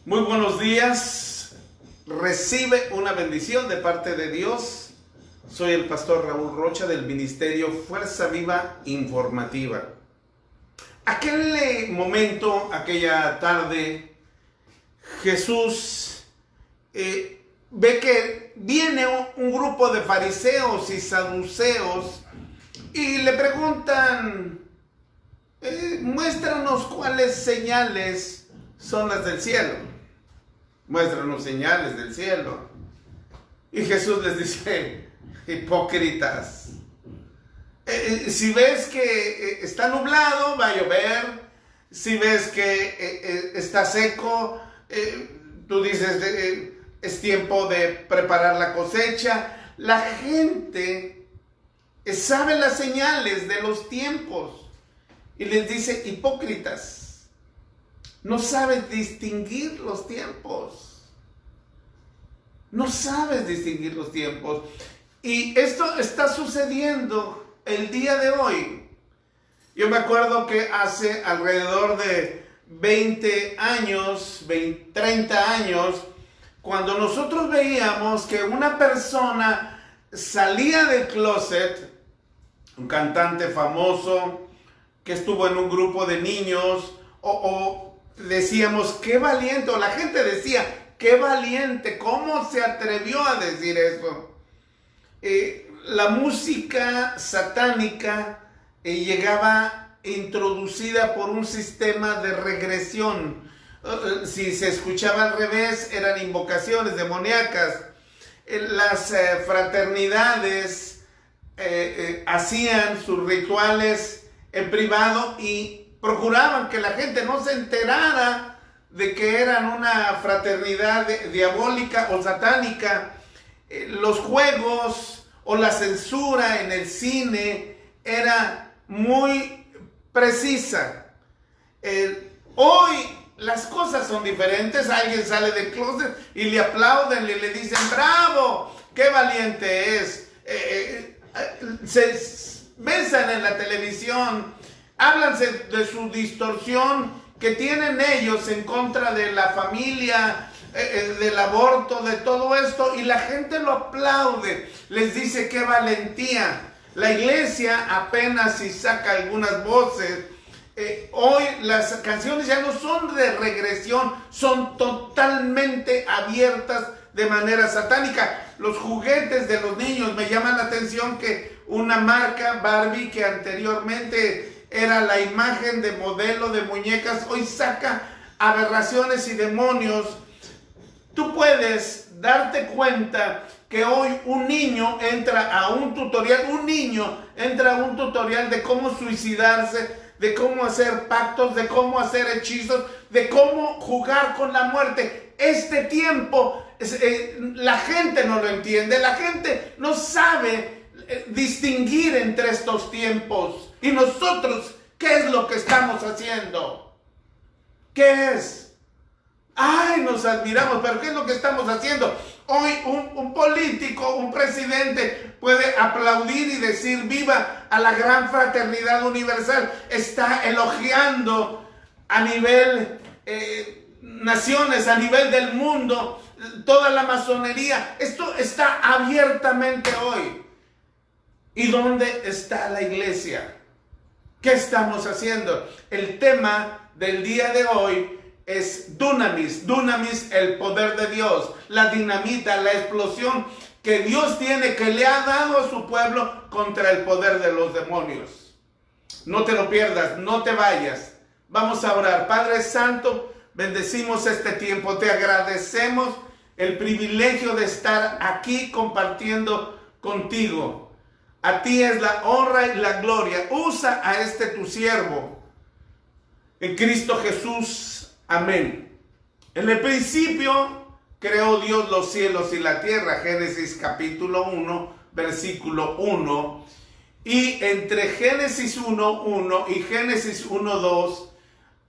Muy buenos días. Recibe una bendición de parte de Dios. Soy el pastor Raúl Rocha del ministerio Fuerza Viva Informativa. Aquel momento, aquella tarde, Jesús ve que viene un grupo de fariseos y saduceos y le preguntan, muéstranos cuáles señales son las del cielo. Muéstranos señales del cielo. Y Jesús les dice, hipócritas, si ves que está nublado, va a llover. Si ves que está seco, tú dices, es tiempo de preparar la cosecha. La gente sabe las señales de los tiempos. Y les dice, hipócritas, no sabes distinguir los tiempos. No sabes distinguir los tiempos. Y esto está sucediendo el día de hoy. Yo me acuerdo que hace alrededor de 20 años, 30 años, cuando nosotros veíamos que una persona salía del closet, un cantante famoso que estuvo en un grupo de niños, o decíamos, qué valiente, o la gente decía, qué valiente, ¿cómo se atrevió a decir eso? La música satánica llegaba introducida por un sistema de regresión. Si se escuchaba al revés, eran invocaciones demoníacas. Las fraternidades hacían sus rituales en privado y procuraban que la gente no se enterara de que eran una fraternidad diabólica o satánica. Los juegos o la censura en el cine era muy precisa. Hoy las cosas son diferentes. Alguien sale del closet y le aplauden y le dicen, bravo, qué valiente es. Se besan en la televisión, háblanse de su distorsión que tienen ellos en contra de la familia, del aborto, de todo esto, y la gente lo aplaude, les dice qué valentía. La iglesia apenas si saca algunas voces. Hoy las canciones ya no son de regresión, son totalmente abiertas de manera satánica. Los juguetes de los niños, me llama la atención que una marca Barbie que anteriormente era la imagen de modelo de muñecas, hoy saca aberraciones y demonios. Tú puedes darte cuenta que hoy un niño entra a un tutorial, de cómo suicidarse, de cómo hacer pactos, de cómo hacer hechizos, de cómo jugar con la muerte. Este tiempo, la gente no lo entiende, la gente no sabe distinguir entre estos tiempos. Y nosotros, ¿qué es lo que estamos haciendo? ¿Qué es? Ay, nos admiramos, pero ¿qué es lo que estamos haciendo? Hoy un político, un presidente puede aplaudir y decir viva a la gran fraternidad universal. Está elogiando a nivel naciones, a nivel del mundo, toda la masonería. Esto está abiertamente hoy. ¿Y dónde está la iglesia? ¿Qué estamos haciendo? El tema del día de hoy es dunamis. Dunamis, el poder de Dios, la dinamita, la explosión que Dios tiene, que le ha dado a su pueblo contra el poder de los demonios. No te lo pierdas, no te vayas. Vamos a orar. Padre Santo, bendecimos este tiempo. Te agradecemos el privilegio de estar aquí compartiendo contigo. A ti es la honra y la gloria. Usa a este tu siervo. En Cristo Jesús. Amén. En el principio creó Dios los cielos y la tierra. Génesis capítulo 1, versículo 1. Y entre Génesis 1:1 y Génesis 1:2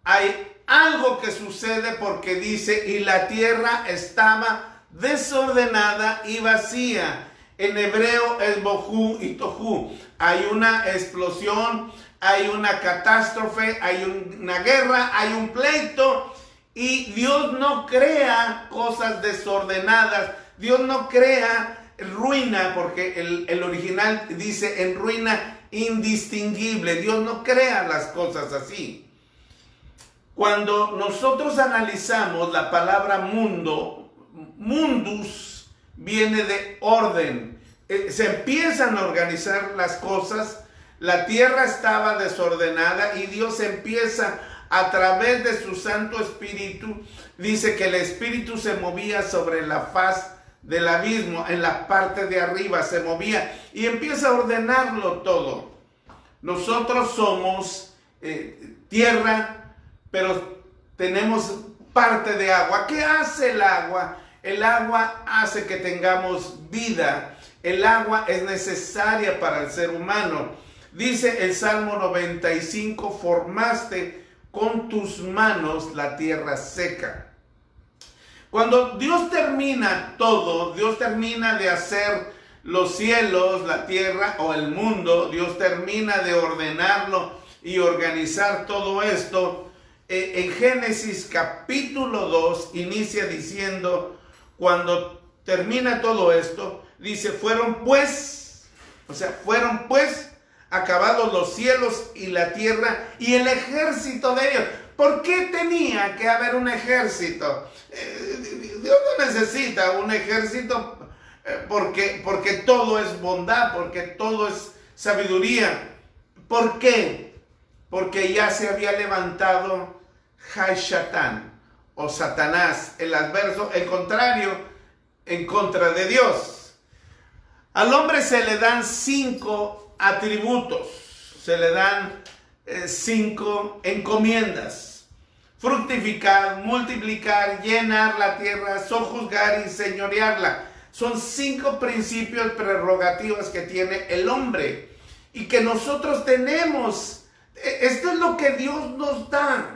hay algo que sucede porque dice, y la tierra estaba desordenada y vacía. En hebreo es bohu y tohu. Hay una explosión, hay una catástrofe, hay una guerra, hay un pleito Y Dios no crea cosas desordenadas, Dios no crea ruina, porque el original dice en ruina indistinguible. Dios no crea las cosas así. Cuando nosotros analizamos la palabra mundo, mundus viene de orden. Se empiezan a organizar las cosas, la tierra estaba desordenada y Dios empieza a través de su Santo Espíritu. Dice que el Espíritu se movía sobre la faz del abismo, en la parte de arriba se movía y empieza a ordenarlo todo. Nosotros somos tierra, pero tenemos parte de agua. ¿Qué hace el agua? El agua hace que tengamos vida. El agua es necesaria para el ser humano. Dice el Salmo 95, formaste con tus manos la tierra seca. Cuando Dios termina todo, Dios termina de hacer los cielos, la tierra o el mundo, Dios termina de ordenarlo y organizar todo esto. En Génesis capítulo 2 inicia diciendo, cuando termina todo esto, dice, fueron pues acabados los cielos y la tierra y el ejército de ellos. ¿Por qué tenía que haber un ejército? Dios no necesita un ejército porque todo es bondad, porque todo es sabiduría. ¿Por qué? Porque ya se había levantado Hashatán o Satanás, el adverso, el contrario, en contra de Dios. Al hombre se le dan 5 atributos, se le dan 5 encomiendas: fructificar, multiplicar, llenar la tierra, sojuzgar y señorearla. Son 5 principios, prerrogativas que tiene el hombre y que nosotros tenemos. Esto es lo que Dios nos da.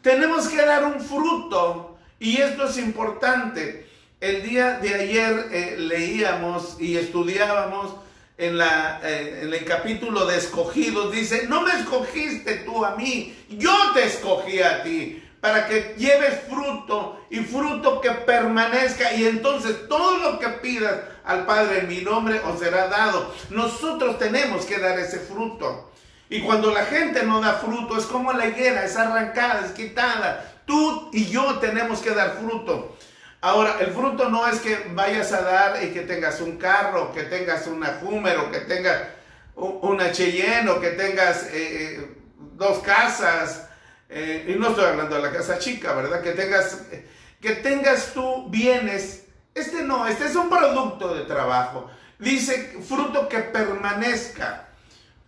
Tenemos que dar un fruto y esto es importante. El día de ayer leíamos y estudiábamos en el capítulo de escogidos. Dice, no me escogiste tú a mí, yo te escogí a ti, para que lleves fruto y fruto que permanezca. Y entonces todo lo que pidas al Padre en mi nombre os será dado. Nosotros tenemos que dar ese fruto. Y cuando la gente no da fruto, es como la higuera, es arrancada, es quitada. Tú y yo tenemos que dar fruto. Ahora, el fruto no es que vayas a dar y que tengas un carro, que tengas una Hummer, o que tengas una Cheyenne, o que tengas 2 casas. Y no estoy hablando de la casa chica, ¿verdad? Que tengas tú bienes. Este es un producto de trabajo. Dice fruto que permanezca.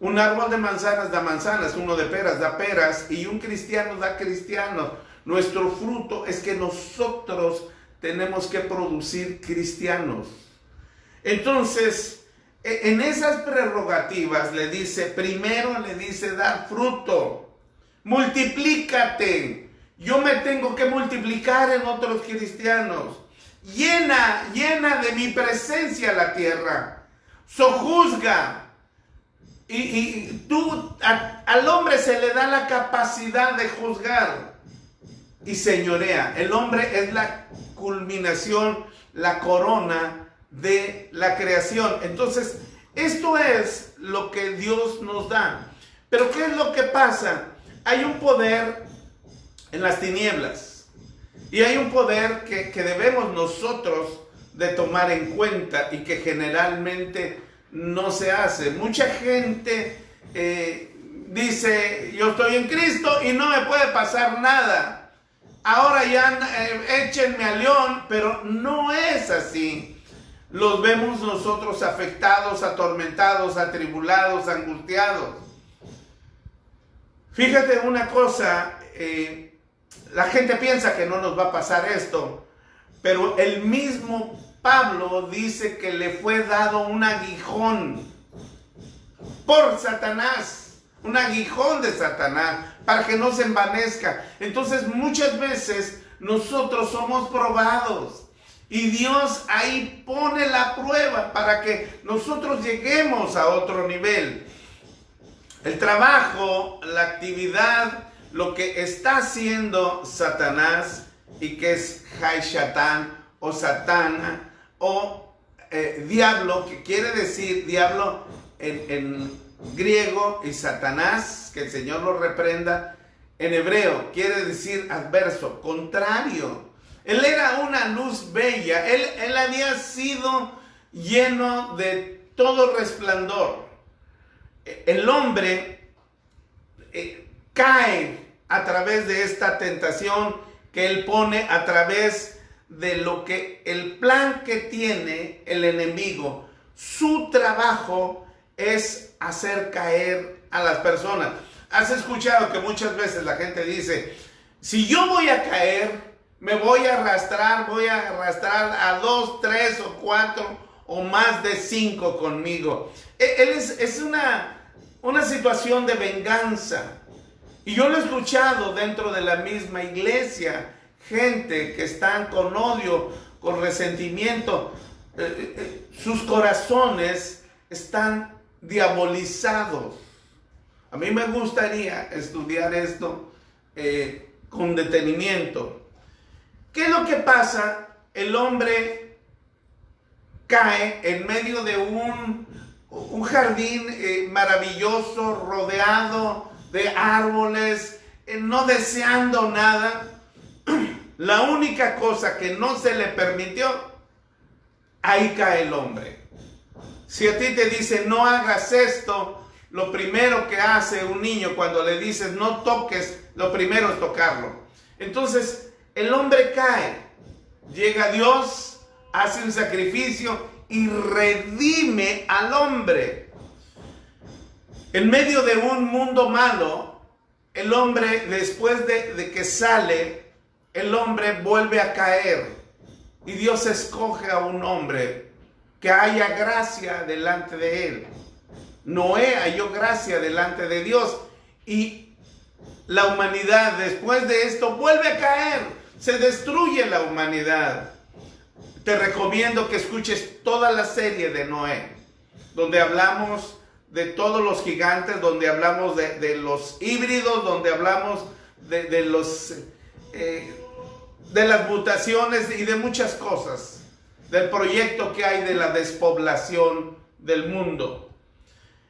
Un árbol de manzanas da manzanas, uno de peras da peras, y un cristiano da cristianos. Nuestro fruto es que nosotros tenemos que producir cristianos. Entonces, en esas prerrogativas le dice, primero le dice, dar fruto, multiplícate. Yo me tengo que multiplicar en otros cristianos. Llena de mi presencia la tierra. Sojuzga. Y tú, al hombre se le da la capacidad de juzgar y señorea. El hombre es la culminación, la corona de la creación. Entonces, esto es lo que Dios nos da. Pero ¿qué es lo que pasa? Hay un poder en las tinieblas y hay un poder que debemos nosotros de tomar en cuenta y que generalmente no se hace. Mucha gente dice, yo estoy en Cristo y no me puede pasar nada. Ahora ya échenme a león, pero no es así. Los vemos nosotros afectados, atormentados, atribulados, angustiados. Fíjate una cosa, la gente piensa que no nos va a pasar esto, pero el mismo Pablo dice que le fue dado un aguijón por Satanás, un aguijón de Satanás, para que no se envanezca. Entonces muchas veces nosotros somos probados y Dios ahí pone la prueba para que nosotros lleguemos a otro nivel. El trabajo, la actividad lo que está haciendo Satanás, y que es Haishatán o Satana o diablo, que quiere decir diablo en griego, y Satanás, que el Señor lo reprenda, en hebreo quiere decir adverso, contrario. Él era una luz bella, él había sido lleno de todo resplandor. El hombre cae a través de esta tentación que él pone, a través de lo que el plan que tiene el enemigo. Su trabajo es hacer caer a las personas. Has escuchado que muchas veces la gente dice: si yo voy a caer, me voy a arrastrar a 2, 3 o 4 o más de 5 conmigo. Es una situación de venganza. Y yo lo he escuchado dentro de la misma iglesia, gente que están con odio, con resentimiento. Sus corazones están diabolizados. A mí me gustaría estudiar esto con detenimiento. ¿Qué es lo que pasa? El hombre cae en medio de un jardín maravilloso, rodeado de árboles, no deseando nada. La única cosa que no se le permitió, ahí cae el hombre. Si a ti te dicen no hagas esto, lo primero que hace un niño cuando le dices no toques, lo primero es tocarlo. Entonces el hombre cae, llega Dios, hace un sacrificio y redime al hombre. En medio de un mundo malo, el hombre, después de que sale, el hombre vuelve a caer. Y Dios escoge a un hombre que haya gracia delante de él. Noé halló gracia delante de Dios. Y la humanidad, después de esto, vuelve a caer. Se destruye la humanidad. Te recomiendo que escuches toda la serie de Noé, donde hablamos de todos los gigantes, donde hablamos de los híbridos, donde hablamos de las mutaciones y de muchas cosas, del proyecto que hay de la despoblación del mundo.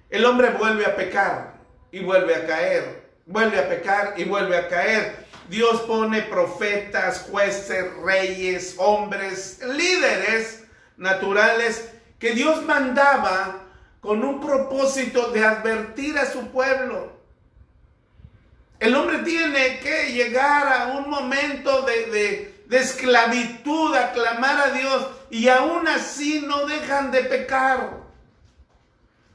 El hombre vuelve a pecar y vuelve a caer, vuelve a pecar y vuelve a caer. Dios pone profetas, jueces, reyes, hombres, líderes naturales que Dios mandaba con un propósito de advertir a su pueblo. El hombre tiene que llegar a un momento de esclavitud, a clamar a Dios, y aún así no dejan de pecar.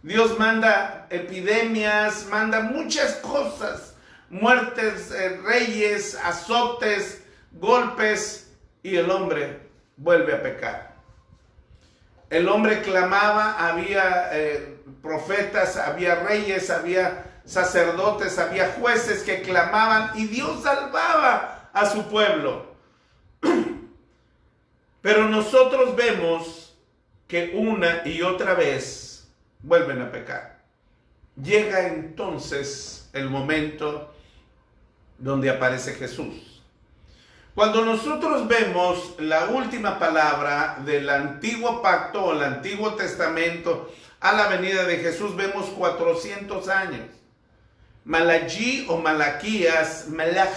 Dios manda epidemias, manda muchas cosas, muertes, reyes, azotes, golpes, y el hombre vuelve a pecar. El hombre clamaba, había profetas, había reyes, había sacerdotes, había jueces que clamaban y Dios salvaba a su pueblo. Pero nosotros vemos que una y otra vez vuelven a pecar. Llega entonces el momento donde aparece Jesús. Cuando nosotros vemos la última palabra del antiguo pacto o el antiguo testamento a la venida de Jesús, vemos 400 años. Malachi o Malaquías, Malach,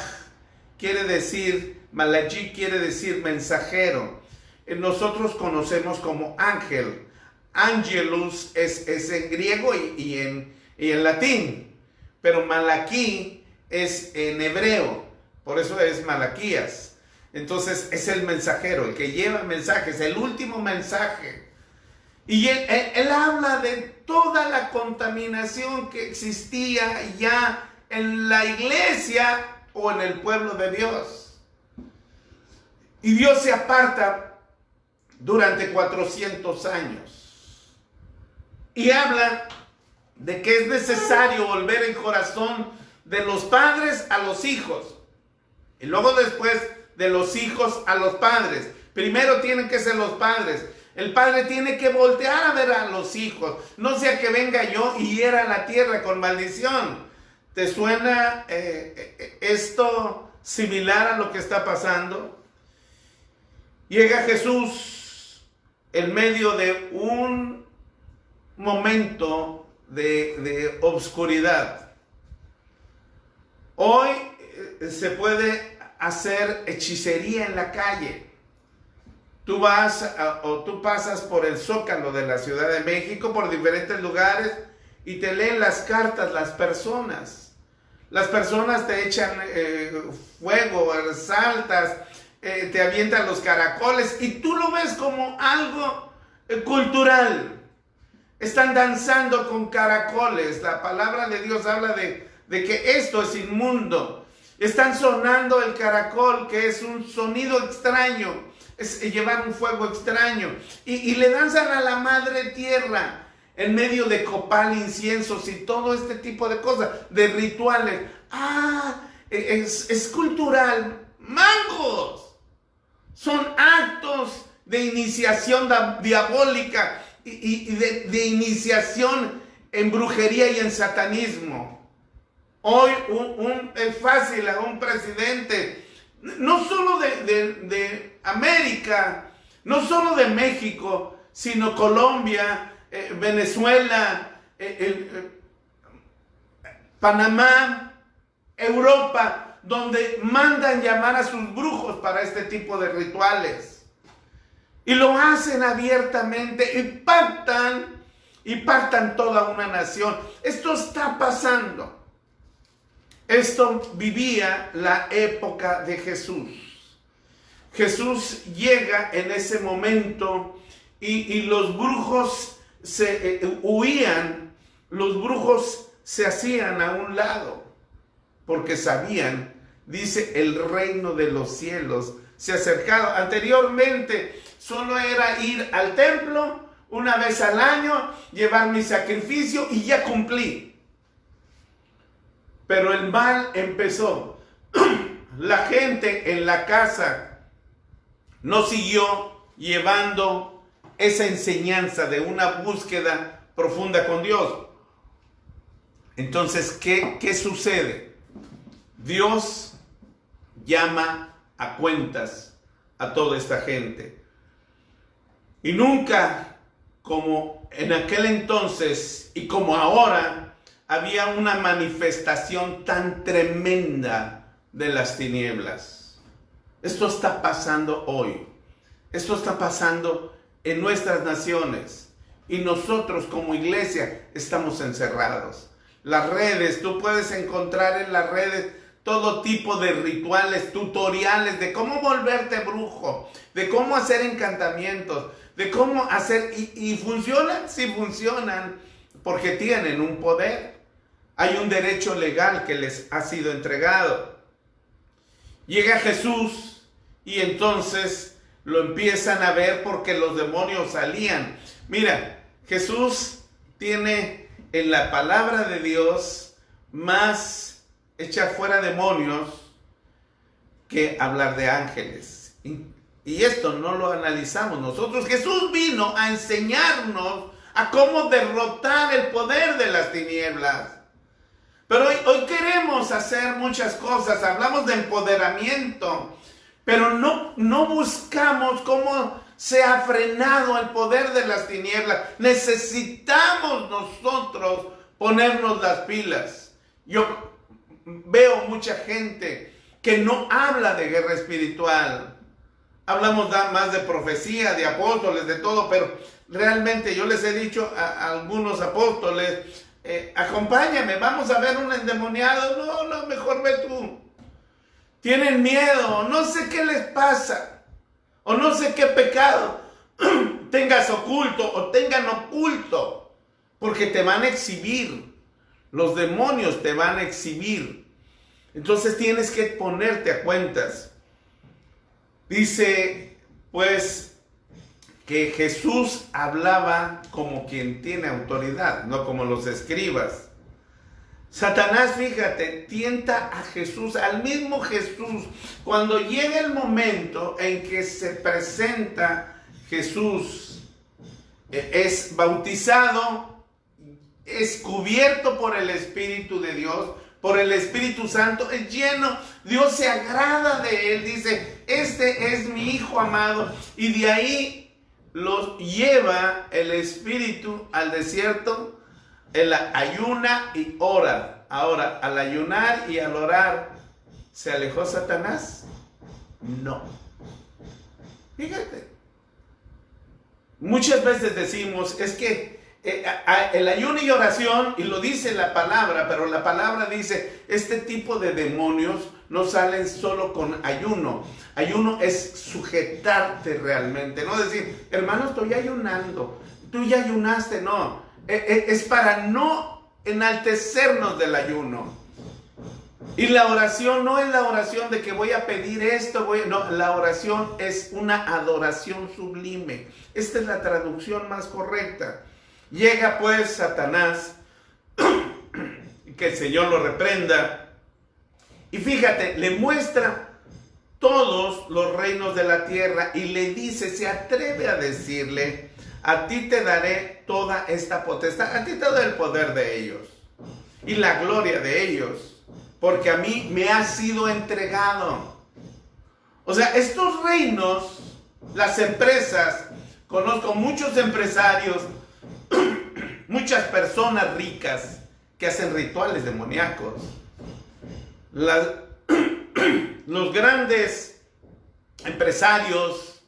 quiere decir, Malachi quiere decir mensajero. Nosotros conocemos como ángel. Angelus es en griego y en latín, pero Malaquí es en hebreo, por eso es Malaquías. Entonces es el mensajero, el que lleva mensajes, el último mensaje. Y él habla de toda la contaminación que existía ya en la iglesia o en el pueblo de Dios. Y Dios se aparta durante 400 años. Y habla de que es necesario volver el corazón de los padres a los hijos. Y luego después de los hijos a los padres. Primero tienen que ser los padres. El padre tiene que voltear a ver a los hijos. No sea que venga yo y hiera la tierra con maldición. ¿Te suena esto similar a lo que está pasando? Llega Jesús en medio de un momento de obscuridad. Hoy se puede hacer hechicería en la calle. Tú tú pasas por el Zócalo de la Ciudad de México, por diferentes lugares, y te leen las cartas las personas. Las personas te echan fuego, saltas, te avientan los caracoles, y tú lo ves como algo cultural. Están danzando con caracoles. La palabra de Dios habla de que esto es inmundo. Están sonando el caracol, que es un sonido extraño, es llevar un fuego extraño, y le danzan a la madre tierra en medio de copal, inciensos y todo este tipo de cosas, de rituales. Es cultural. Mangos. Son actos de iniciación diabólica y de iniciación en brujería y en satanismo. Hoy es fácil a un presidente, no solo de América, no solo de México, sino Colombia, Venezuela, Panamá, Europa, donde mandan llamar a sus brujos para este tipo de rituales. Y lo hacen abiertamente y pactan toda una nación. Esto está pasando. Esto vivía la época de Jesús. Jesús llega en ese momento y los brujos huían, los brujos se hacían a un lado, porque sabían, dice, el reino de los cielos se ha acercado. Anteriormente solo era ir al templo una vez al año, llevar mi sacrificio y ya cumplí. Pero el mal empezó. La gente en la casa no siguió llevando esa enseñanza de una búsqueda profunda con Dios. Entonces, ¿qué sucede? Dios llama a cuentas a toda esta gente. Y nunca, como en aquel entonces y como ahora, había una manifestación tan tremenda de las tinieblas. Esto está pasando hoy. Esto está pasando en nuestras naciones. Y nosotros como iglesia estamos encerrados. Las redes, tú puedes encontrar en las redes todo tipo de rituales, tutoriales de cómo volverte brujo, de cómo hacer encantamientos, de cómo hacer... ¿Y funcionan? Sí funcionan, porque tienen un poder. Hay un derecho legal que les ha sido entregado. Llega Jesús y entonces lo empiezan a ver porque los demonios salían. Mira, Jesús tiene en la palabra de Dios más echar fuera demonios que hablar de ángeles. Y esto no lo analizamos nosotros. Jesús vino a enseñarnos a cómo derrotar el poder de las tinieblas. Pero hoy queremos hacer muchas cosas, hablamos de empoderamiento, pero no buscamos cómo se ha frenado el poder de las tinieblas. Necesitamos nosotros ponernos las pilas. Yo veo mucha gente que no habla de guerra espiritual. Hablamos más de profecía, de apóstoles, de todo, pero realmente yo les he dicho a algunos apóstoles, acompáñame, vamos a ver un endemoniado. No, mejor ve tú. Tienen miedo, no sé qué les pasa, o no sé qué pecado tengas oculto o tengan oculto, porque te van a exhibir. Los demonios te van a exhibir. Entonces tienes que ponerte a cuentas. Dice, pues, que Jesús hablaba como quien tiene autoridad, no como los escribas. Satanás, fíjate, tienta a Jesús, al mismo Jesús. Cuando llega el momento en que se presenta Jesús, es bautizado, es cubierto por el Espíritu de Dios, por el Espíritu Santo, es lleno. Dios se agrada de él, dice, este es mi hijo amado. Y de ahí los lleva el Espíritu al desierto. Él ayuna y ora. Ahora, al ayunar y al orar, ¿se alejó Satanás? No. Fíjate. Muchas veces decimos, es que el ayuno y oración, y lo dice la palabra, pero la palabra dice, este tipo de demonios no salen solo con ayuno. Ayuno es sujetarte realmente, no decir, hermano, estoy ayunando, tú ya ayunaste, no. Es para no enaltecernos del ayuno. Y la oración no es la oración de que voy a pedir esto, no, la oración es una adoración sublime. Esta es la traducción más correcta. Llega pues Satanás, que el Señor lo reprenda, y fíjate, le muestra todos los reinos de la tierra y le dice, se atreve a decirle, a ti te daré toda esta potestad, a ti te doy el poder de ellos y la gloria de ellos, porque a mí me ha sido entregado. O sea, estos reinos, las empresas, conozco muchos empresarios, muchas personas ricas que hacen rituales demoníacos. Los grandes empresarios,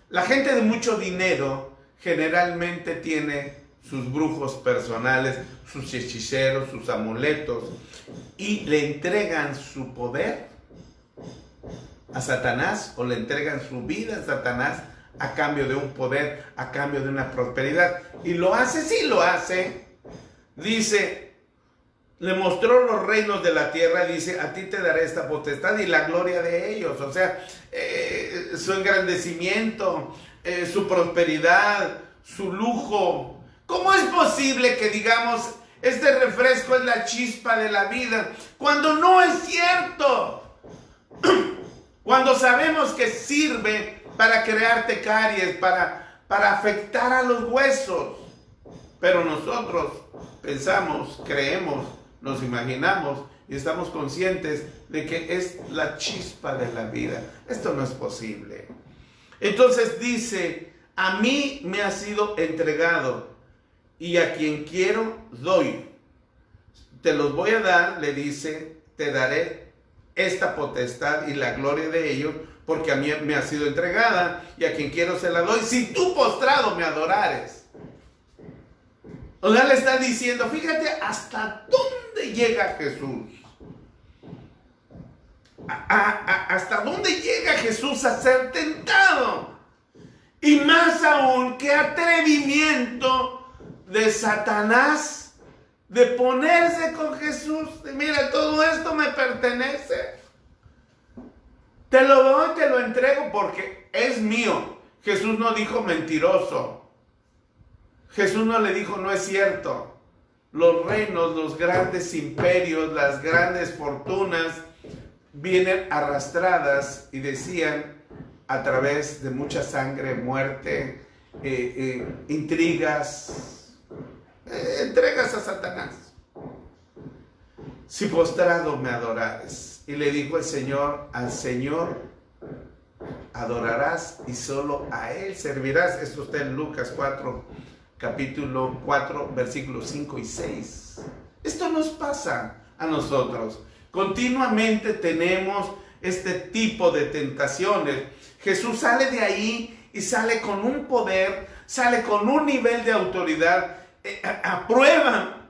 la gente de mucho dinero generalmente tiene sus brujos personales, sus hechiceros, sus amuletos, y le entregan su poder a Satanás, o le entregan su vida a Satanás a cambio de un poder, a cambio de una prosperidad. Y lo hace, sí lo hace. Dice, le mostró los reinos de la tierra, dice, a ti te daré esta potestad y la gloria de ellos. O sea, su engrandecimiento, su prosperidad, su lujo. ¿Cómo es posible que digamos, este refresco es la chispa de la vida, cuando no es cierto? Cuando sabemos que sirve para crearte caries, para afectar a los huesos. Pero nosotros pensamos, creemos, nos imaginamos y estamos conscientes de que es la chispa de la vida. Esto no es posible. Entonces dice, a mí me ha sido entregado y a quien quiero doy. Te los voy a dar, le dice, te daré esta potestad y la gloria de ellos, porque a mí me ha sido entregada y a quien quiero se la doy, si tú postrado me adorares. O sea, le está diciendo, fíjate hasta dónde llega Jesús. Hasta dónde llega Jesús a ser tentado. Y más aún, qué atrevimiento de Satanás de ponerse con Jesús. De, mira, todo esto me pertenece. Te lo doy, te lo entrego porque es mío. Jesús no dijo mentiroso. Jesús no le dijo no es cierto. Los reinos, los grandes imperios, las grandes fortunas vienen arrastradas y decían a través de mucha sangre, muerte, intrigas, entregas a Satanás. Si postrado me adorares. Y le dijo el Señor, al Señor adorarás y solo a Él servirás. Esto está en Lucas 4, capítulo 4, versículos 5 y 6. Esto nos pasa a nosotros. Continuamente tenemos este tipo de tentaciones. Jesús sale de ahí y sale con un poder, sale con un nivel de autoridad, aprueba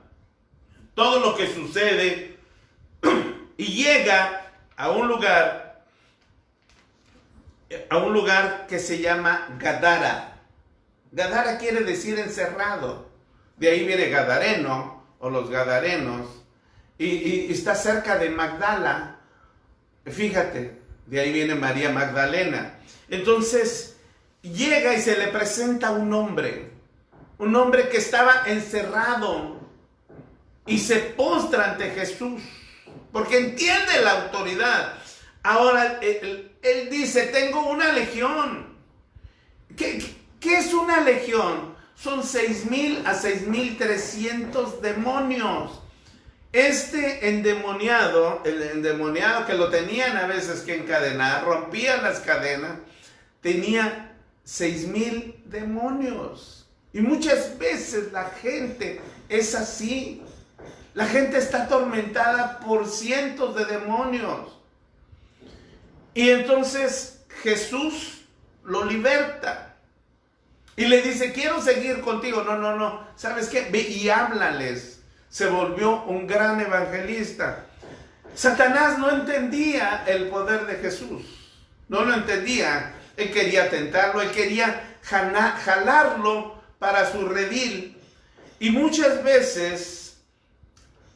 todo lo que sucede y llega a un lugar que se llama Gadara. Gadara quiere decir encerrado. De ahí viene Gadareno o los Gadarenos. Y está cerca de Magdala. Fíjate, de ahí viene María Magdalena. Entonces llega y se le presenta un hombre que estaba encerrado y se postra ante Jesús porque entiende la autoridad. Ahora él dice, tengo una legión. ¿Qué es una legión? Son 6,000 a 6,300 demonios. Este endemoniado, el endemoniado que lo tenían a veces que encadenar, rompía las cadenas, tenía 6,000 demonios. Y muchas veces la gente es así. La gente está atormentada por cientos de demonios. Y entonces Jesús lo liberta. Y le dice, quiero seguir contigo. No. ¿Sabes qué? Ve y háblales. Se volvió un gran evangelista. Satanás no entendía el poder de Jesús. No lo entendía. Él quería tentarlo. Él quería jalarlo para su redil. Y muchas veces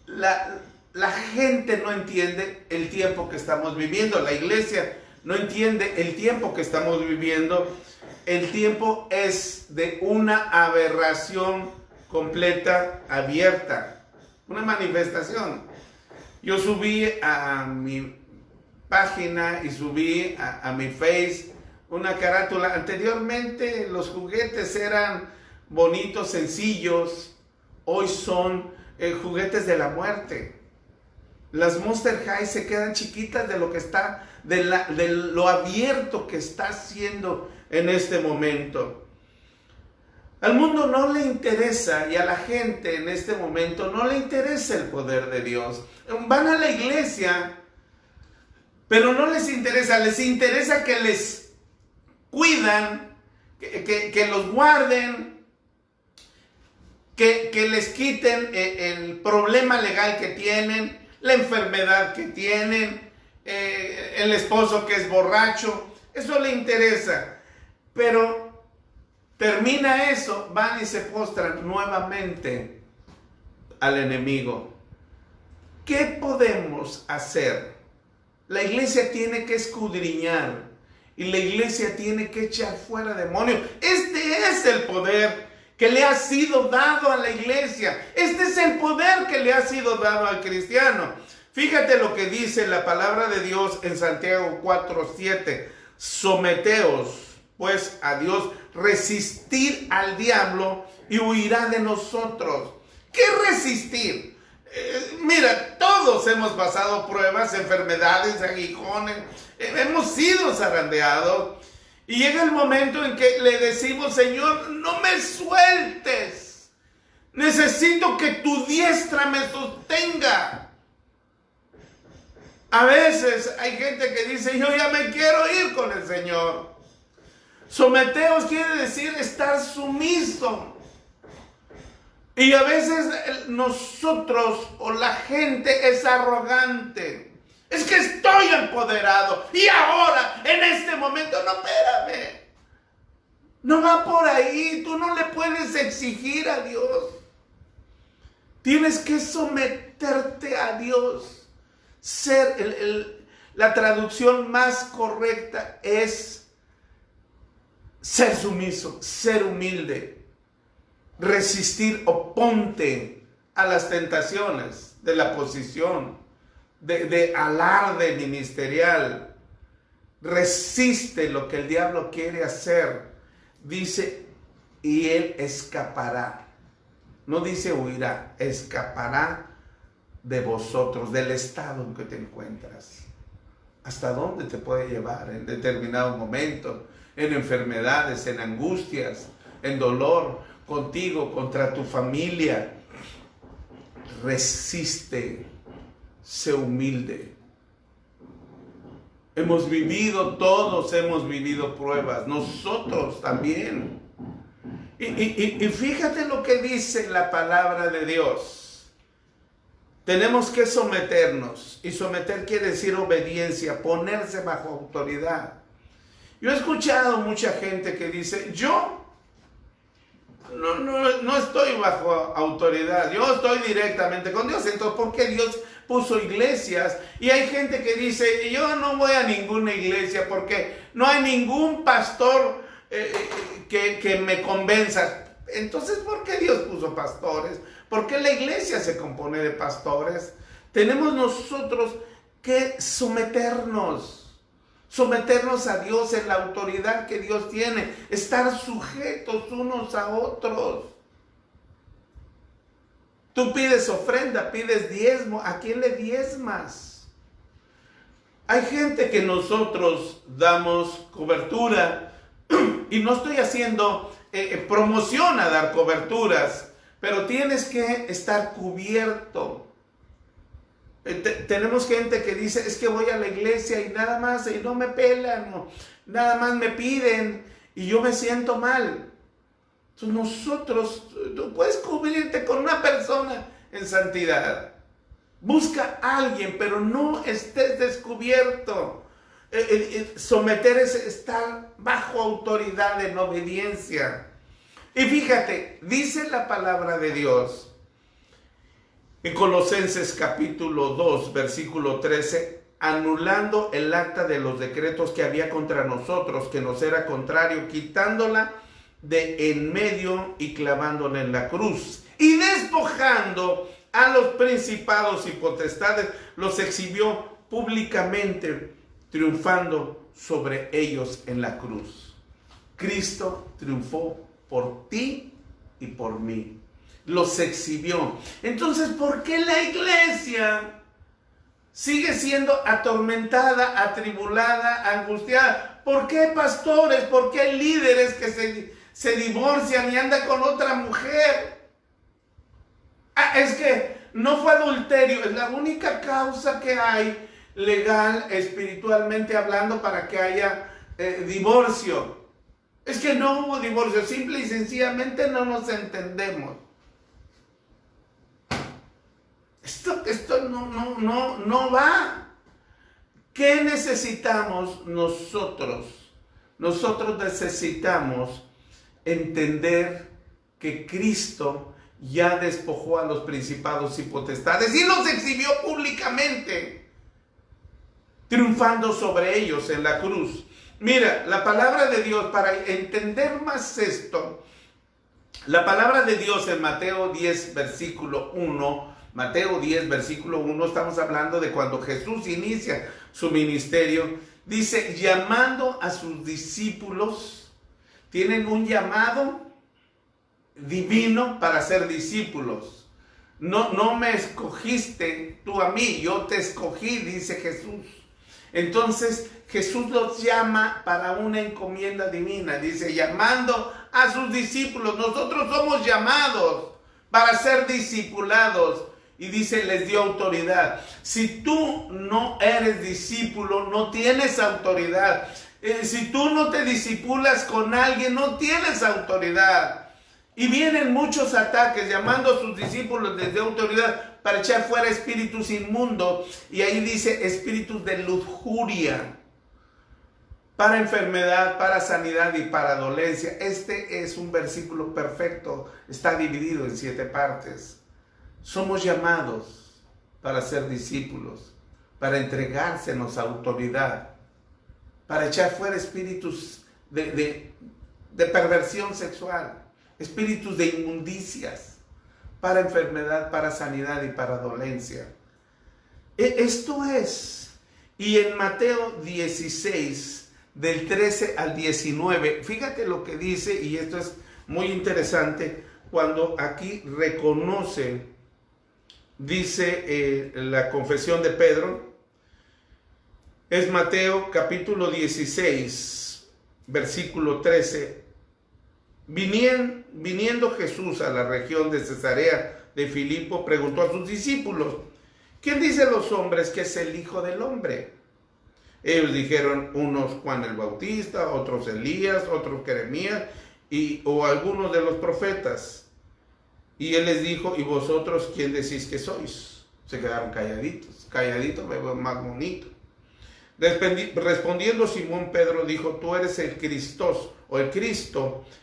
la gente no entiende el tiempo que estamos viviendo. La iglesia no entiende el tiempo que estamos viviendo. El tiempo es de una aberración completa, abierta. Una manifestación. Yo subí a mi página y subí a mi Face una carátula. Anteriormente los juguetes eran bonitos, sencillos. Hoy son juguetes de la muerte. Las Monster High se quedan chiquitas de lo que está, de lo abierto que está haciendo en este momento. Al mundo no le interesa, y a la gente en este momento no le interesa el poder de Dios. Van a la iglesia, pero no les interesa que les cuidan, que los guarden, que les quiten el problema legal que tienen, la enfermedad que tienen, el esposo que es borracho. Eso le interesa, pero termina eso, van y se postran nuevamente al enemigo. ¿Qué podemos hacer? La iglesia tiene que escudriñar y la iglesia tiene que echar fuera demonios. Este es el poder que le ha sido dado a la iglesia. Este es el poder que le ha sido dado al cristiano. Fíjate lo que dice la palabra de Dios en Santiago 4:7. Someteos pues a Dios, resistir al diablo y huirá de nosotros. ¿Qué resistir? Mira, todos hemos pasado pruebas, enfermedades, aguijones, hemos sido zarandeados, y llega el momento en que le decimos, Señor, no me sueltes, necesito que tu diestra me sostenga. A veces hay gente que dice, yo ya me quiero ir con el Señor. Someteos quiere decir estar sumiso. Y a veces nosotros o la gente es arrogante. Es que estoy empoderado. Y ahora, en este momento, no, espérame. No va por ahí. Tú no le puedes exigir a Dios. Tienes que someterte a Dios. La traducción más correcta es ser sumiso, ser humilde, resistir, oponte a las tentaciones de la posición, de alarde ministerial. Resiste lo que el diablo quiere hacer. Dice, y él escapará. No dice huirá, escapará de vosotros, del estado en que te encuentras. ¿Hasta dónde te puede llevar en determinado momento? En enfermedades, en angustias, en dolor, contigo, contra tu familia. Resiste, sé humilde. Todos hemos vivido pruebas, nosotros también. Y fíjate lo que dice la palabra de Dios. Tenemos que someternos, y someter quiere decir obediencia, ponerse bajo autoridad. Yo he escuchado mucha gente que dice, yo no estoy bajo autoridad, yo estoy directamente con Dios. Entonces, ¿por qué Dios puso iglesias? Y hay gente que dice, yo no voy a ninguna iglesia porque no hay ningún pastor que me convenza. Entonces, ¿por qué Dios puso pastores? ¿Por qué la iglesia se compone de pastores? Tenemos nosotros que someternos a Dios en la autoridad que Dios tiene, estar sujetos unos a otros. Tú pides ofrenda, pides diezmo. ¿A quién le diezmas? Hay gente que nosotros damos cobertura, y no estoy haciendo promoción a dar coberturas, pero tienes que estar cubierto. Tenemos gente que dice, es que voy a la iglesia y nada más, y no me pelan, no, nada más me piden, y yo me siento mal. Entonces tú puedes cubrirte con una persona en santidad. Busca a alguien, pero no estés descubierto. Someter es estar bajo autoridad en obediencia. Y fíjate, dice la palabra de Dios en Colosenses capítulo 2, versículo 13, anulando el acta de los decretos que había contra nosotros, que nos era contrario, quitándola de en medio y clavándola en la cruz. Y despojando a los principados y potestades, los exhibió públicamente, triunfando sobre ellos en la cruz. Cristo triunfó por ti y por mí. Los exhibió. Entonces, ¿por qué la iglesia sigue siendo atormentada, atribulada, angustiada? ¿Por qué pastores? ¿Por qué líderes que se divorcian y andan con otra mujer? Es que no fue adulterio, es la única causa que hay legal, espiritualmente hablando, para que haya divorcio. Es que no hubo divorcio, simple y sencillamente no nos entendemos. Esto no va. ¿Qué necesitamos nosotros? Nosotros necesitamos entender que Cristo ya despojó a los principados y potestades y los exhibió públicamente, triunfando sobre ellos en la cruz. Mira, la palabra de Dios, para entender más esto, la palabra de Dios en Mateo 10, versículo 1, Mateo 10, versículo 1, estamos hablando de cuando Jesús inicia su ministerio, dice, llamando a sus discípulos, tienen un llamado divino para ser discípulos. No me escogiste tú a mí, yo te escogí, dice Jesús. Entonces Jesús los llama para una encomienda divina, dice, llamando a sus discípulos. Nosotros somos llamados para ser discipulados. Y dice, les dio autoridad. Si tú no eres discípulo, no tienes autoridad. Si tú no te discipulas con alguien, no tienes autoridad. Y vienen muchos ataques, llamando a sus discípulos, les dio autoridad para echar fuera espíritus inmundos. Y ahí dice, espíritus de lujuria, para enfermedad, para sanidad y para dolencia. Este es un versículo perfecto. Está dividido en 7 partes. Somos llamados para ser discípulos, para entregársenos autoridad, para echar fuera espíritus de perversión sexual, espíritus de inmundicias, para enfermedad, para sanidad y para dolencia. Esto es. Y en Mateo 16, del 13 al 19, fíjate lo que dice, y esto es muy interesante, cuando aquí reconoce. Dice la confesión de Pedro, es Mateo capítulo 16, versículo 13. Viniendo Jesús a la región de Cesarea de Filipo, preguntó a sus discípulos, ¿quién dicen los hombres que es el Hijo del Hombre? Ellos dijeron, unos Juan el Bautista, otros Elías, otros Jeremías, o algunos de los profetas. Y él les dijo, ¿y vosotros quién decís que sois? Se quedaron calladitos. Calladitos me veo más bonito. Respondiendo Simón Pedro dijo, tú eres el Cristo,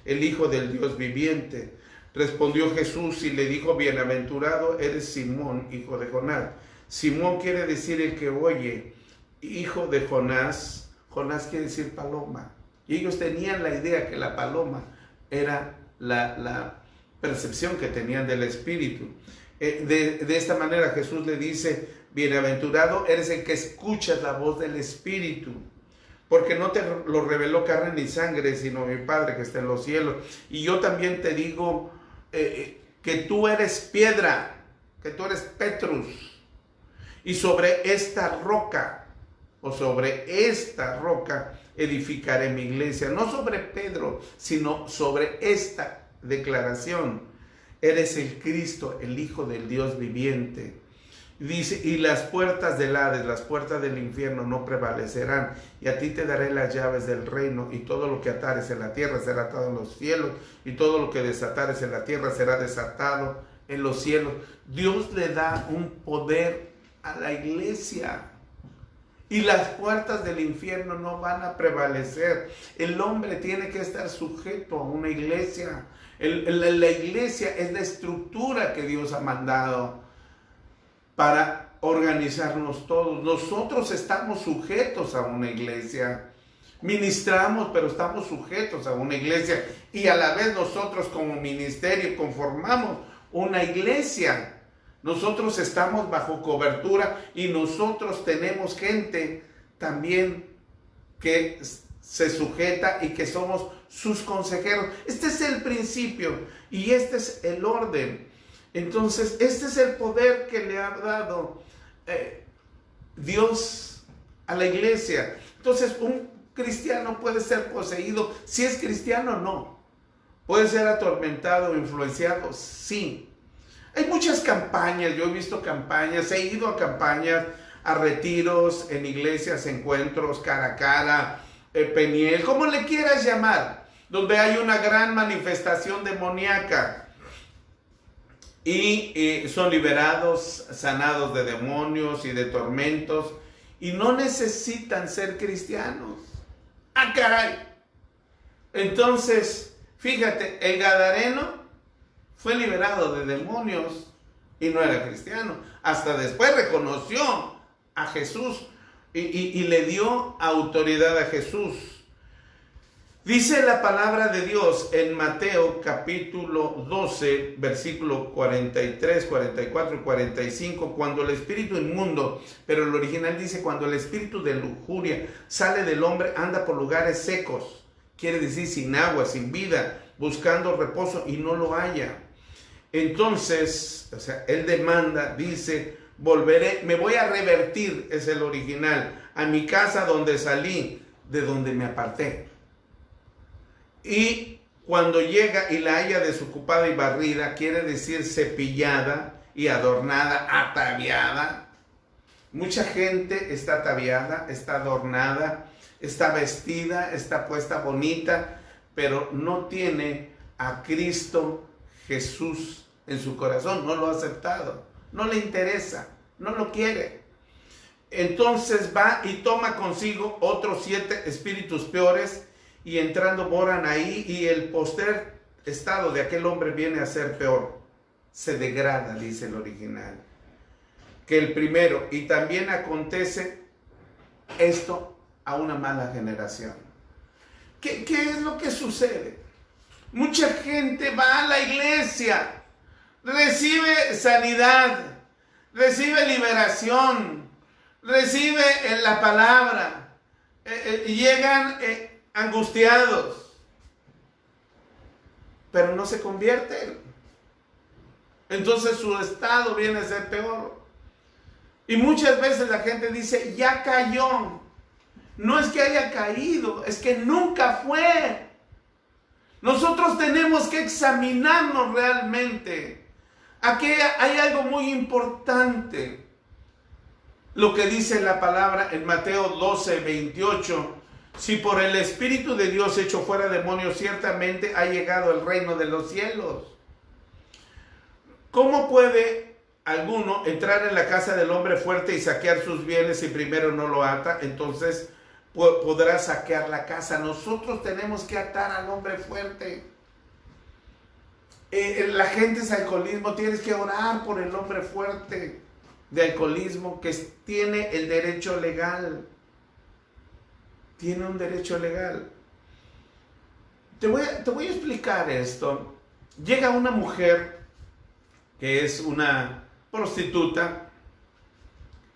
el Hijo del Dios viviente. Respondió Jesús y le dijo, bienaventurado eres Simón, hijo de Jonás. Simón quiere decir el que oye, hijo de Jonás. Jonás quiere decir paloma. Y ellos tenían la idea que la paloma era la percepción que tenían del Espíritu. De esta manera Jesús le dice, bienaventurado eres el que escuchas la voz del Espíritu, porque no te lo reveló carne ni sangre, sino mi Padre que está en los cielos. Y yo también te digo que tú eres piedra, que tú eres Petrus, y sobre esta roca, o sobre esta roca, edificaré mi iglesia. No sobre Pedro, sino sobre esta declaración. Eres el Cristo, el Hijo del Dios viviente. Dice, y las puertas del Hades, las puertas del infierno no prevalecerán, y a ti te daré las llaves del reino, y todo lo que atares en la tierra será atado en los cielos, y todo lo que desatares en la tierra será desatado en los cielos. Dios le da un poder a la iglesia, y las puertas del infierno no van a prevalecer. El hombre tiene que estar sujeto a una iglesia. La iglesia es la estructura que Dios ha mandado para organizarnos todos. Nosotros estamos sujetos a una iglesia. Ministramos, pero estamos sujetos a una iglesia. Y a la vez nosotros como ministerio conformamos una iglesia. Nosotros estamos bajo cobertura y nosotros tenemos gente también que se sujeta y que somos sus consejeros. Este es el principio y este es el orden. Entonces, este es el poder que le ha dado Dios a la iglesia. Entonces, un cristiano puede ser poseído. Si es cristiano, no. Puede ser atormentado o influenciado, sí. Hay muchas campañas, yo he visto campañas, he ido a campañas, a retiros, en iglesias, encuentros, cara a cara, Peniel, como le quieras llamar, donde hay una gran manifestación demoníaca. Y son liberados, sanados de demonios y de tormentos, y no necesitan ser cristianos. ¡Ah, caray! Entonces, fíjate, el gadareno fue liberado de demonios y no era cristiano. Hasta después reconoció a Jesús y le dio autoridad a Jesús. Dice la palabra de Dios en Mateo capítulo 12, versículo 43, 44 y 45, cuando el espíritu inmundo, pero el original dice cuando el espíritu de lujuria sale del hombre, anda por lugares secos, quiere decir sin agua, sin vida, buscando reposo y no lo halla. Entonces, o sea, él demanda, dice, volveré, me voy a revertir, es el original, a mi casa donde salí, de donde me aparté. Y cuando llega y la halla desocupada y barrida, quiere decir cepillada y adornada, ataviada. Mucha gente está ataviada, está adornada, está vestida, está puesta bonita, pero no tiene a Cristo Jesús en su corazón, no lo ha aceptado, no le interesa, no lo quiere. Entonces va y toma consigo otros 7 espíritus peores, y entrando moran ahí, y el postrer estado de aquel hombre viene a ser peor, se degrada, dice el original, que el primero, y también acontece esto a una mala generación. ¿Qué es lo que sucede? Mucha gente va a la iglesia, recibe sanidad, recibe liberación, recibe la palabra, llegan angustiados, pero no se convierten. Entonces su estado viene a ser peor. Y muchas veces la gente dice, ya cayó. No es que haya caído, es que nunca fue. Nosotros tenemos que examinarnos realmente. Aquí hay algo muy importante. Lo que dice la palabra en Mateo 12, 28. Si por el Espíritu de Dios hecho fuera demonios, ciertamente ha llegado el reino de los cielos. ¿Cómo puede alguno entrar en la casa del hombre fuerte y saquear sus bienes si primero no lo ata? Entonces podrá saquear la casa. Nosotros tenemos que atar al hombre fuerte. La gente es alcoholismo, tienes que orar por el hombre fuerte de alcoholismo que tiene el derecho legal. Tiene un derecho legal. Te voy a explicar esto. Llega una mujer que es una prostituta,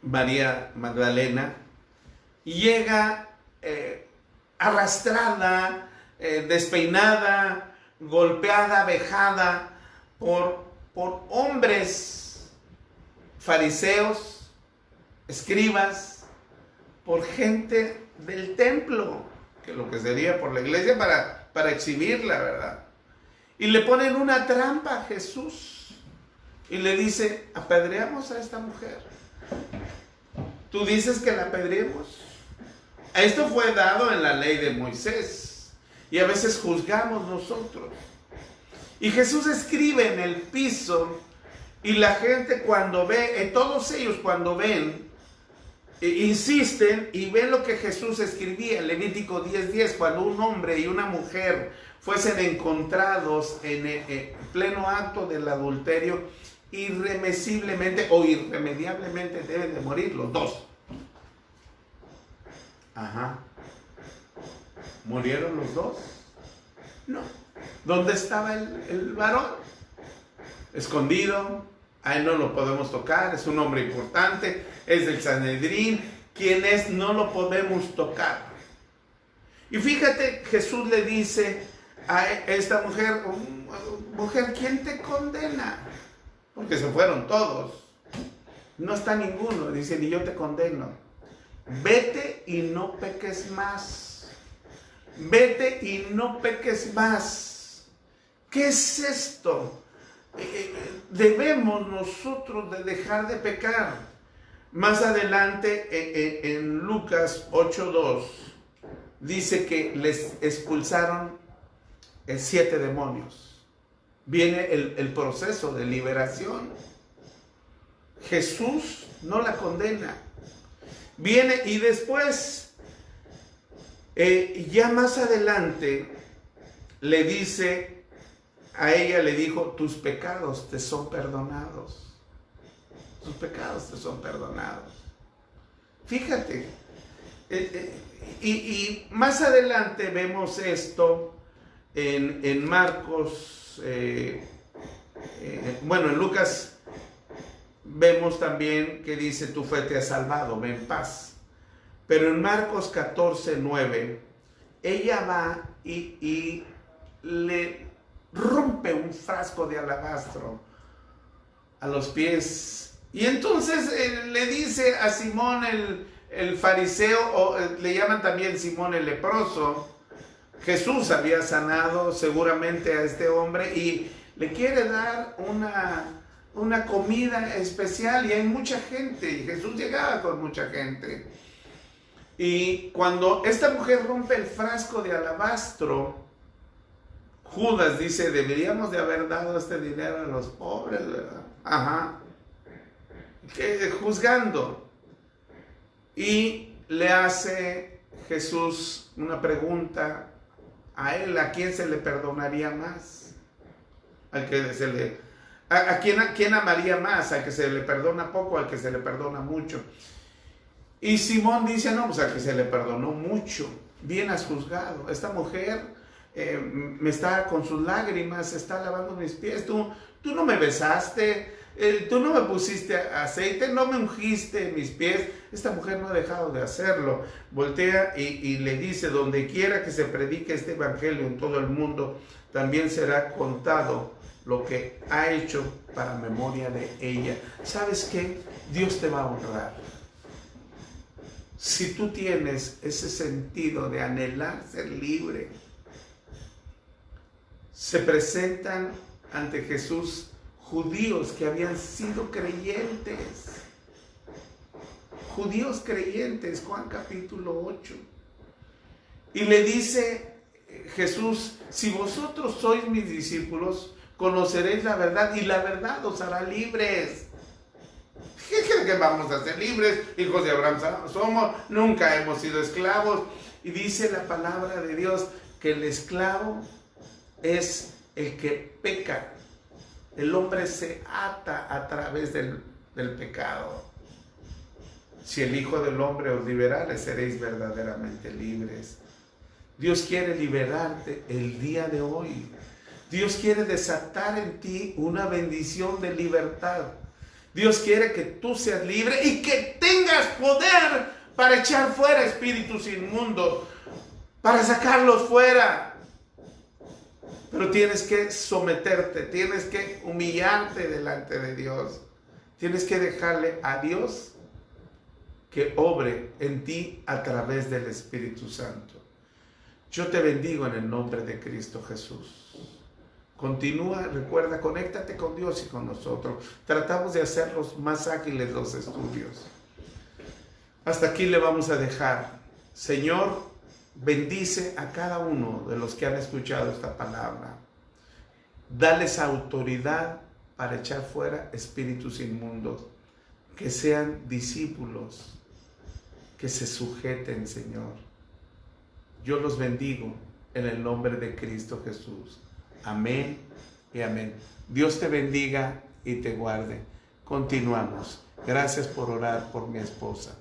María Magdalena, y llega arrastrada, despeinada, golpeada, vejada por hombres fariseos, escribas, por gente del templo, que lo que sería por la iglesia para exhibirla, ¿verdad? Y le ponen una trampa a Jesús y le dice, apedreamos a esta mujer. ¿Tú dices que la apedreemos? Esto fue dado en la ley de Moisés y a veces juzgamos nosotros. Y Jesús escribe en el piso y la gente cuando ve, todos ellos cuando ven, insisten y ven lo que Jesús escribía en Levítico 10:10, cuando un hombre y una mujer fuesen encontrados en pleno acto del adulterio, irremisiblemente o irremediablemente deben de morir los dos. Ajá. ¿Murieron los dos? No. ¿Dónde estaba el varón? Escondido. A él no lo podemos tocar, es un hombre importante, es del Sanedrín. ¿Quién es? No lo podemos tocar. Y fíjate, Jesús le dice a esta mujer, mujer, ¿quién te condena? Porque se fueron todos. No está ninguno. Dice, ni yo te condeno. Vete y no peques más. Vete y no peques más. ¿Qué es esto? Debemos nosotros de dejar de pecar. Más adelante en Lucas 8:2 dice que les expulsaron 7 demonios. Viene el proceso de liberación. Jesús no la condena. Viene y después, ya más adelante, le dice, a ella le dijo, tus pecados te son perdonados. Tus pecados te son perdonados. Fíjate. Y más adelante vemos esto en Marcos, bueno, en Lucas vemos también que dice, tu fe te ha salvado, ve en paz. Pero en Marcos 14:9, ella va y le rompe un frasco de alabastro a los pies. Y entonces le dice a Simón el fariseo, o le llaman también Simón el leproso, Jesús había sanado seguramente a este hombre y le quiere dar una comida especial y hay mucha gente y Jesús llegaba con mucha gente. Y cuando esta mujer rompe el frasco de alabastro, Judas dice, deberíamos de haber dado este dinero a los pobres, ¿verdad? Ajá. Juzgando. Y le hace Jesús una pregunta a él, ¿a quién se le perdonaría más? ¿A quién amaría más? ¿Al que se le perdona poco o al que se le perdona mucho? Y Simón dice, no, pues al que se le perdonó mucho. Bien has juzgado. Esta mujer me está con sus lágrimas, está lavando mis pies. Tú no me besaste, tú no me pusiste aceite, no me ungiste mis pies. Esta mujer no ha dejado de hacerlo. Voltea y le dice, donde quiera que se predique este evangelio en todo el mundo, también será contado lo que ha hecho para memoria de ella. ¿Sabes qué? Dios te va a honrar. Si tú tienes ese sentido de anhelar ser libre, se presentan ante Jesús judíos que habían sido creyentes. Judíos creyentes, Juan capítulo 8. Y le dice Jesús, si vosotros sois mis discípulos, conoceréis la verdad y la verdad os hará libres. ¿Qué creen que vamos a ser libres? Hijos de Abraham somos, nunca hemos sido esclavos. Y dice la palabra de Dios que el esclavo es el que peca. El hombre se ata a través del pecado. Si el Hijo del Hombre os liberare, seréis verdaderamente libres. Dios quiere liberarte el día de hoy. Dios quiere desatar en ti una bendición de libertad. Dios quiere que tú seas libre y que tengas poder para echar fuera espíritus inmundos, para sacarlos fuera. Pero tienes que someterte, tienes que humillarte delante de Dios Tienes que dejarle a Dios que obre en ti a través del Espíritu Santo. Yo te bendigo en el nombre de Cristo Jesús. Continúa, recuerda, conéctate con Dios y con nosotros. Tratamos de hacerlos más ágiles los estudios. Hasta aquí le vamos a dejar. Señor, bendice a cada uno de los que han escuchado esta palabra. Dales autoridad para echar fuera espíritus inmundos. Que sean discípulos, que se sujeten, Señor. Yo los bendigo en el nombre de Cristo Jesús. Amén y amén. Dios te bendiga y te guarde. Continuamos. Gracias por orar por mi esposa.